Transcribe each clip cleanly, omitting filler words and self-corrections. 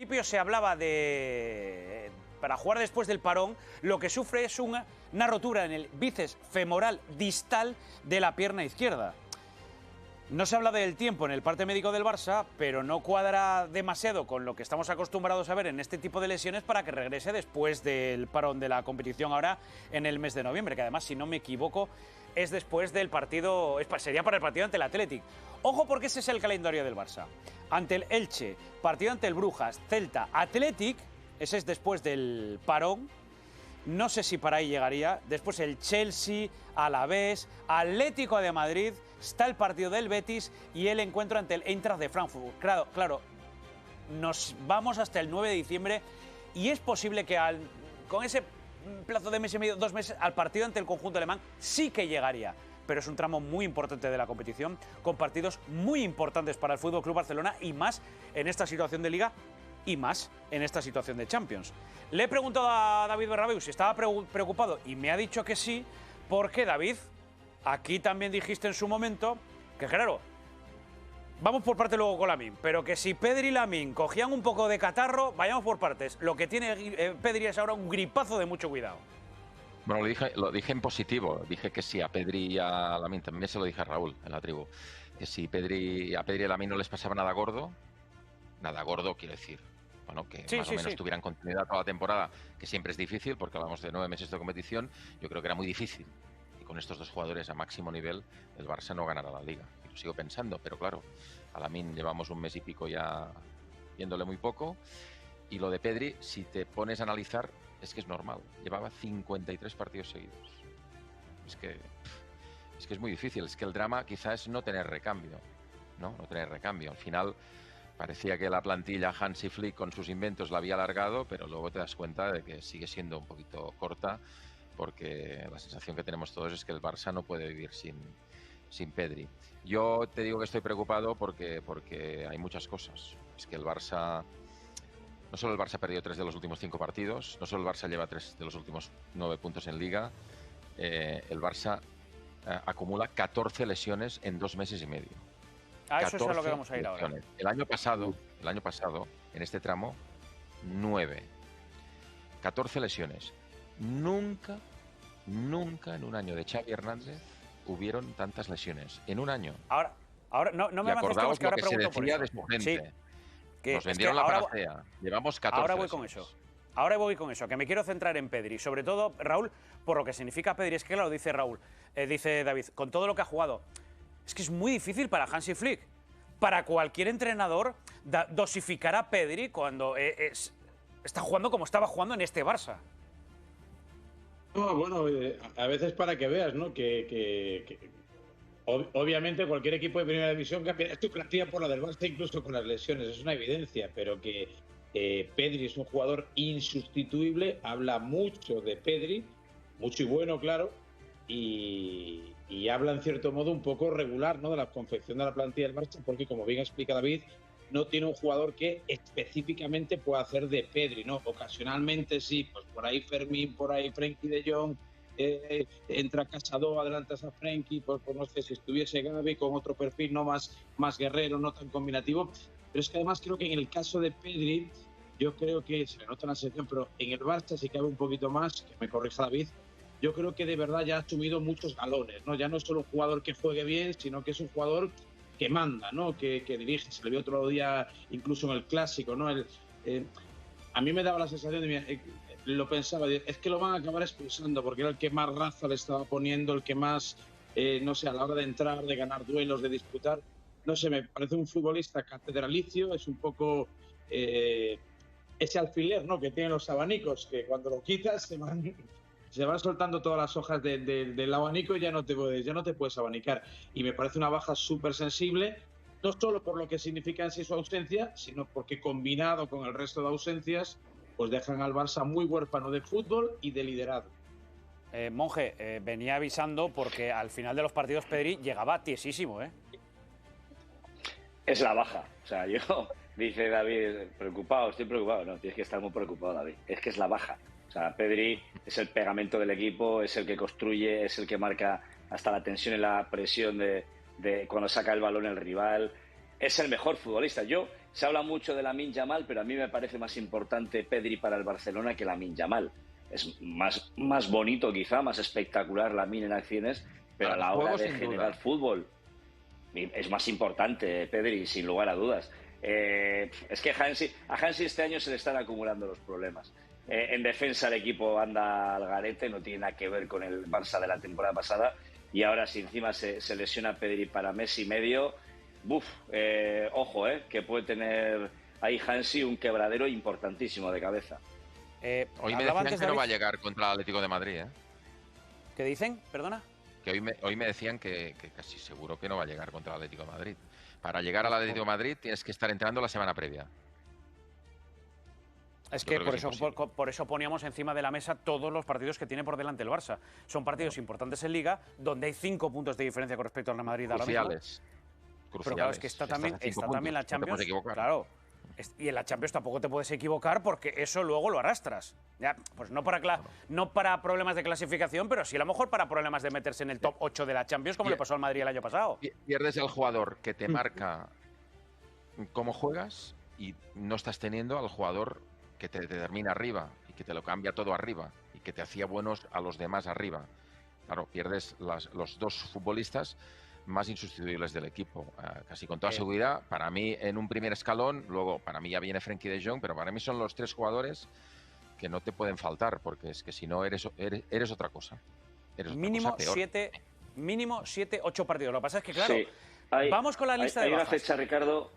principio se hablaba de, para jugar después del parón, lo que sufre es una rotura en el bíceps femoral distal de la pierna izquierda. No se habla del tiempo en el parte médico del Barça, pero no cuadra demasiado con lo que estamos acostumbrados a ver en este tipo de lesiones para que regrese después del parón de la competición ahora en el mes de noviembre, que además, si no me equivoco, es después del partido, sería para el partido ante el Athletic. Ojo, porque ese es el calendario del Barça. Ante el Elche, partido ante el Brujas, Celta, Athletic, ese es después del parón. No sé si para ahí llegaría. Después el Chelsea, Alavés, Atlético de Madrid, está el partido del Betis y el encuentro ante el Eintracht de Frankfurt. Claro, nos vamos hasta el 9 de diciembre y es posible que con ese plazo de mes y medio, 2 meses, al partido ante el conjunto alemán sí que llegaría. Pero es un tramo muy importante de la competición, con partidos muy importantes para el FC Barcelona y más en esta situación de Liga y más en esta situación de Champions. Le he preguntado a David Bernabéu si estaba preocupado y me ha dicho que sí, porque David, aquí también dijiste en su momento que, claro, vamos por parte luego con Lamine, pero que si Pedri y Lamine cogían un poco de catarro, vayamos por partes. Lo que tiene Pedri es ahora un gripazo de mucho cuidado. Bueno, lo dije en positivo. Dije que sí a Pedri y a Lamine. También se lo dije a Raúl en la tribu. Que si a Pedri y Lamine no les pasaba nada gordo, quiero decir. Bueno, que más o menos tuvieran continuidad toda la temporada, que siempre es difícil, porque hablamos de 9 meses de competición. Yo creo que era muy difícil. Y con estos dos jugadores a máximo nivel, el Barça no ganará la Liga. Y lo sigo pensando, pero claro, a Lamine llevamos un mes y pico ya viéndole muy poco. Y lo de Pedri, si te pones a analizar, es que es normal. Llevaba 53 partidos seguidos. Es que es muy difícil. Es que el drama quizás es no tener recambio. No tener recambio. Al final parecía que la plantilla Hansi Flick con sus inventos la había alargado, pero luego te das cuenta de que sigue siendo un poquito corta, porque la sensación que tenemos todos es que el Barça no puede vivir sin Pedri. Yo te digo que estoy preocupado porque hay muchas cosas. Es que el Barça... No solo el Barça ha perdido 3 de los últimos 5 partidos, no solo el Barça lleva 3 de los últimos 9 puntos en Liga, el Barça acumula 14 lesiones en 2 meses y medio. Eso es a lo que vamos a ir ahora. El año pasado, en este tramo, 9. 14 lesiones. Nunca en un año de Xavi Hernández hubieron tantas lesiones. En un año. Ahora no me avances temas que ahora pregunto por eso. De su gente. Sí. Nos vendieron la panacea. Llevamos 14 Ahora voy con eso. Ahora voy con eso, que me quiero centrar en Pedri. Sobre todo, Raúl, por lo que significa Pedri. Es que, claro, dice Raúl, dice David, con todo lo que ha jugado, es que es muy difícil para Hansi Flick. Para cualquier entrenador, dosificar a Pedri cuando está jugando como estaba jugando en este Barça. No, bueno, a veces para que veas, ¿no? Obviamente cualquier equipo de primera división cambia tu plantilla por la del Barça, incluso con las lesiones, es una evidencia, pero que Pedri es un jugador insustituible, habla mucho de Pedri, mucho y bueno, claro, y habla en cierto modo un poco regular, ¿no?, de la confección de la plantilla del Barça, porque como bien explica David, no tiene un jugador que específicamente pueda hacer de Pedri, ¿no? Ocasionalmente sí, pues por ahí Fermín, por ahí Frenkie de Jong, entra Casado, adelantas a Frenkie, pues no sé, si estuviese Gavi con otro perfil, no más guerrero, no tan combinativo. Pero es que además creo que en el caso de Pedri, yo creo que se le nota en la selección, pero en el Barça si cabe un poquito más, que me corrija David, yo creo que de verdad ya ha asumido muchos galones, ¿no? Ya no es solo un jugador que juegue bien, sino que es un jugador que manda, ¿no? Que dirige. Se le vio otro día incluso en el Clásico, ¿no? A mí me daba la sensación de, lo pensaba, es que lo van a acabar expulsando porque era el que más raza le estaba poniendo, el que más, no sé, a la hora de entrar, de ganar duelos, de disputar, no sé, me parece un futbolista catedralicio, es un poco ese alfiler, ¿no?, que tienen los abanicos, que cuando lo quitas se van soltando todas las hojas del abanico y ya no te puedes abanicar. Y me parece una baja súper sensible, no solo por lo que significa en sí su ausencia, sino porque combinado con el resto de ausencias, pues dejan al Barça muy huérfano de fútbol y de liderazgo. Monje, venía avisando porque al final de los partidos Pedri llegaba tiesísimo, ¿eh? Es la baja. O sea, dice David, estoy preocupado. No, tienes que estar muy preocupado, David. Es que es la baja. O sea, Pedri es el pegamento del equipo, es el que construye, es el que marca hasta la tensión y la presión de cuando saca el balón el rival. Es el mejor futbolista. Yo se habla mucho de Lamine Yamal, pero a mí me parece más importante Pedri para el Barcelona que Lamine Yamal. Es más bonito quizá, más espectacular Lamine en acciones, pero a la hora de generar fútbol es más importante Pedri, sin lugar a dudas. Es que a Hansi este año se le están acumulando los problemas. En defensa el equipo anda al garete, no tiene nada que ver con el Barça de la temporada pasada, y ahora si encima se lesiona Pedri para mes y medio, ojo, que puede tener ahí Hansi un quebradero importantísimo de cabeza. Hoy me decían que no va a llegar contra el Atlético de Madrid, ¿eh? ¿Qué dicen? ¿Perdona? Que hoy me decían que casi seguro que no va a llegar contra el Atlético de Madrid. Para llegar al Atlético de Madrid tienes que estar entrenando la semana previa. Es que por eso poníamos encima de la mesa todos los partidos que tiene por delante el Barça. Son partidos importantes en Liga, donde hay 5 puntos de diferencia con respecto al Real Madrid. Cruciales. Pero claro, es que está también la Champions. No claro. Y en la Champions tampoco te puedes equivocar porque eso luego lo arrastras. Ya, pues no para problemas de clasificación, pero sí a lo mejor para problemas de meterse en el top 8 de la Champions, como le pasó al Madrid el año pasado. Pierdes al jugador que te marca cómo juegas y no estás teniendo al jugador que te termina arriba y que te lo cambia todo arriba y que te hacía buenos a los demás arriba. Claro, pierdes los dos futbolistas más insustituibles del equipo, casi con toda seguridad. Para mí, en un primer escalón, luego para mí ya viene Frenkie de Jong, pero para mí son los 3 jugadores que no te pueden faltar, porque es que si no eres otra cosa. Mínimo 7, 8 partidos. Lo que pasa es que, claro, vamos con la lista de bajas. Hay una fecha, Ricardo,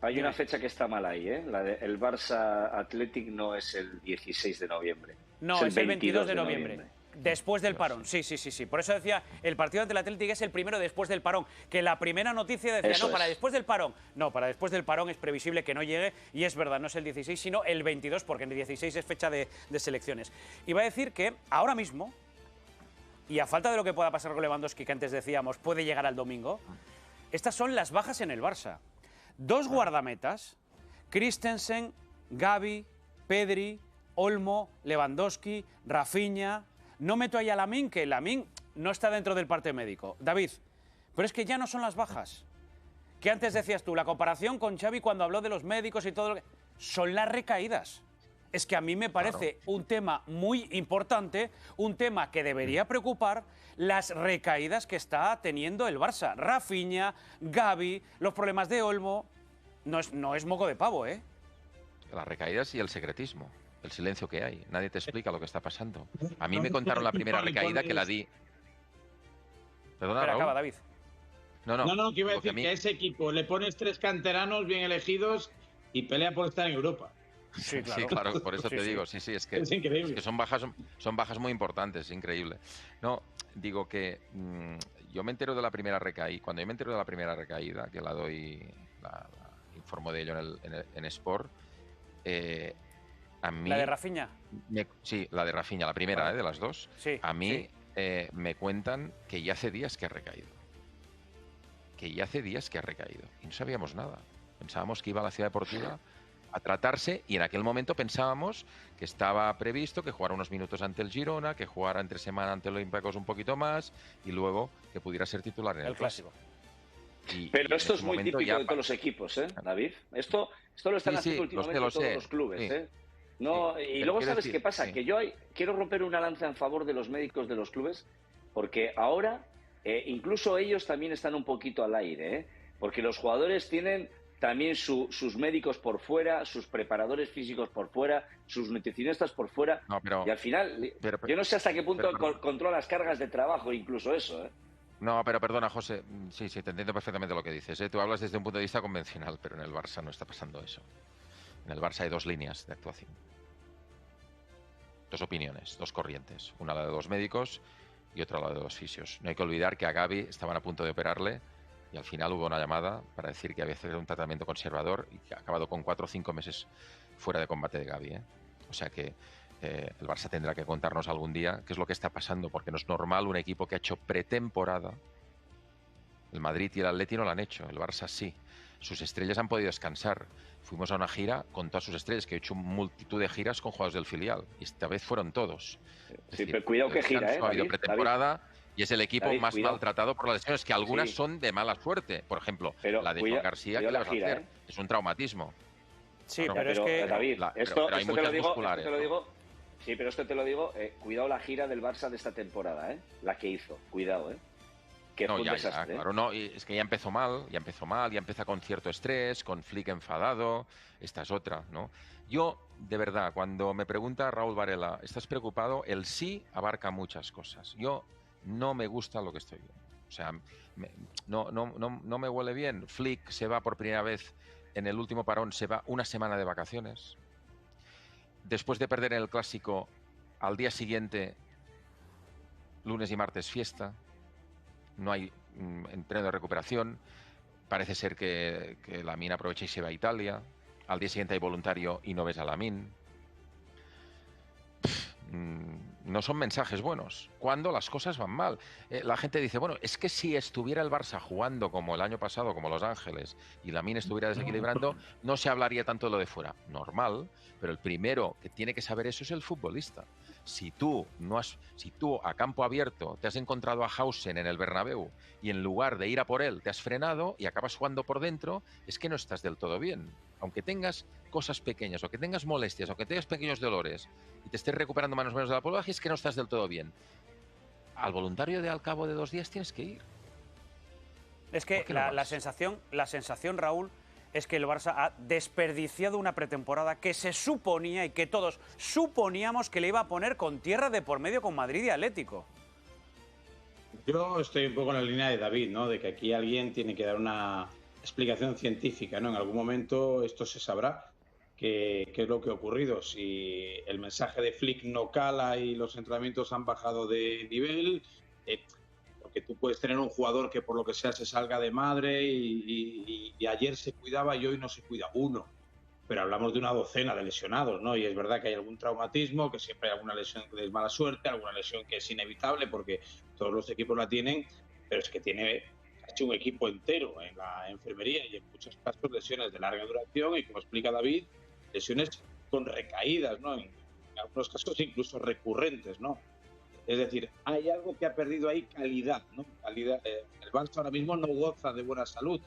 una fecha que está mal ahí, ¿eh? El Barça Athletic no es el 16 de noviembre. No, es el 22 de noviembre. Después del parón, sí. Por eso decía, el partido ante el Atlético es el primero después del parón. Que la primera noticia decía, eso para después del parón. No, para después del parón es previsible que no llegue. Y es verdad, no es el 16, sino el 22, porque el 16 es fecha de selecciones. Y va a decir que ahora mismo, y a falta de lo que pueda pasar con Lewandowski, que antes decíamos, puede llegar al domingo, estas son las bajas en el Barça. 2 guardametas, Christensen, Gavi, Pedri, Olmo, Lewandowski, Rafinha. No meto ahí a Lamine, que Lamine no está dentro del parte médico. David, pero es que ya no son las bajas. Que antes decías tú, la comparación con Xavi cuando habló de los médicos y todo lo que... Son las recaídas. Es que a mí me parece un tema muy importante, un tema que debería preocupar, las recaídas que está teniendo el Barça. Rafinha, Gavi, los problemas de Olmo... No es moco de pavo, ¿eh? Las recaídas y el secretismo. El silencio que hay. Nadie te explica lo que está pasando. A mí me contaron la primera recaída que la di. Perdona, Pero acaba, David. No, que iba a decir que a ese equipo le pones 3 canteranos bien elegidos y pelea por estar en Europa. Sí, claro. Sí, claro, por eso te digo. Sí, es que increíble. Es que son bajas muy importantes, es increíble. No, digo que yo me entero de la primera recaída. Cuando yo me entero de la primera recaída, que la doy, la informo de ello en Sport, a mí, ¿La de Rafinha? Sí, la de Rafinha, la primera, de las dos. Sí, a mí me cuentan que ya hace días que ha recaído. Y no sabíamos nada. Pensábamos que iba a la Ciudad Deportiva a tratarse y en aquel momento pensábamos que estaba previsto que jugara unos minutos ante el Girona, que jugara entre semana ante el Olympiacos un poquito más y luego que pudiera ser titular en el Clásico. Pero esto es muy típico de todos los equipos, David. Esto lo están haciendo últimamente todos los clubes, No, y luego ¿sabes qué pasa? Que yo quiero romper una lanza en favor de los médicos de los clubes, porque ahora incluso ellos también están un poquito al aire, porque los jugadores tienen también sus médicos por fuera, sus preparadores físicos por fuera, sus nutricionistas por fuera, y al final, yo no sé hasta qué punto controla las cargas de trabajo, incluso eso, No, pero perdona, José, sí, te entiendo perfectamente lo que dices, Tú hablas desde un punto de vista convencional, pero en el Barça no está pasando eso. En el Barça hay 2 líneas de actuación. 2 opiniones, 2 corrientes. Una la de 2 médicos y otra la de 2 fisios. No hay que olvidar que a Gavi estaban a punto de operarle y al final hubo una llamada para decir que había hecho un tratamiento conservador y que ha acabado con 4 o 5 meses fuera de combate de Gavi. O sea que el Barça tendrá que contarnos algún día qué es lo que está pasando, porque no es normal un equipo que ha hecho pretemporada. El Madrid y el Atleti no lo han hecho, el Barça sí. Sus estrellas han podido descansar. Fuimos a una gira con todas sus estrellas, que he hecho multitud de giras con jugadores del filial. Y esta vez fueron todos. Sí, pero cuidado que gira, Ha habido pretemporada Y es el equipo David, más cuidado. maltratado por las lesiones, que algunas Sí. son de mala suerte. Por ejemplo, Pero la de cuida- Joan García, cuidado ¿qué le la vas a gira, hacer? Es un traumatismo. Sí, Claro. pero es Pero, que... David, pero esto hay te lo muchas digo, musculares, esto te lo ¿no? digo. Sí, pero esto te lo digo, cuidado la gira del Barça de esta temporada, la que hizo, cuidado, que No, fue un ya, desastre. claro, no, y es que ya empezó mal, ya empieza con cierto estrés, con Flick enfadado, esta es otra, ¿no? Yo, de verdad, cuando me pregunta Raúl Varela, ¿estás preocupado? El sí abarca muchas cosas. Yo no me gusta lo que estoy viendo. O sea, no me huele bien. Flick se va por primera vez en el último parón, se va una semana de vacaciones. Después de perder en el Clásico, al día siguiente, lunes y martes, fiesta. No hay entreno de recuperación. Parece ser que Lamine aprovecha y se va a Italia. Al día siguiente hay voluntario y no ves a Lamine. No son mensajes buenos. Cuando las cosas van mal. La gente dice, bueno, es que si estuviera el Barça jugando como el año pasado, como Los Ángeles, y Lamine estuviera desequilibrando, no se hablaría tanto de lo de fuera. Normal, pero el primero que tiene que saber eso es el futbolista. Si tú a campo abierto te has encontrado a Hausen en el Bernabéu y en lugar de ir a por él te has frenado y acabas jugando por dentro, es que no estás del todo bien. Aunque tengas cosas pequeñas, o que tengas molestias, o que tengas pequeños dolores y te estés recuperando más o menos de la podología, es que no estás del todo bien. Al voluntario de al cabo de 2 días tienes que ir. Es que la sensación, Raúl, es que el Barça ha desperdiciado una pretemporada que se suponía y que todos suponíamos que le iba a poner con tierra de por medio con Madrid y Atlético. Yo estoy un poco en la línea de David, ¿no? De que aquí alguien tiene que dar una explicación científica, ¿no? En algún momento esto se sabrá qué es lo que ha ocurrido. Si el mensaje de Flick no cala y los entrenamientos han bajado de nivel, porque tú puedes tener un jugador que por lo que sea se salga de madre y ayer se cuidaba y hoy no se cuida uno. Pero hablamos de una docena de lesionados, ¿no? Y es verdad que hay algún traumatismo, que siempre hay alguna lesión que es mala suerte, alguna lesión que es inevitable porque todos los equipos la tienen, pero es que tiene casi un equipo entero en la enfermería y en muchos casos lesiones de larga duración y, como explica David, lesiones con recaídas, ¿no? En algunos casos incluso recurrentes, ¿no? Es decir, hay algo que ha perdido ahí calidad, ¿no? Calidad. El Barça ahora mismo no goza de buena salud.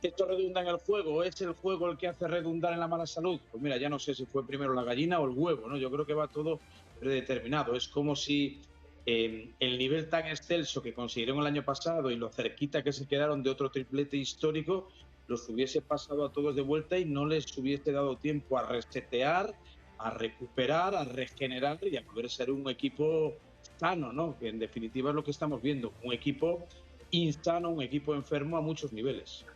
¿Esto redunda en el juego? ¿Es el juego el que hace redundar en la mala salud? Pues mira, ya no sé si fue primero la gallina o el huevo, ¿no? Yo creo que va todo predeterminado. Es como si el nivel tan excelso que consiguieron el año pasado y lo cerquita que se quedaron de otro triplete histórico, los hubiese pasado a todos de vuelta y no les hubiese dado tiempo a resetear, a recuperar, a regenerar y a poder ser un equipo sano, ¿no? Que en definitiva es lo que estamos viendo, un equipo insano, un equipo enfermo a muchos niveles.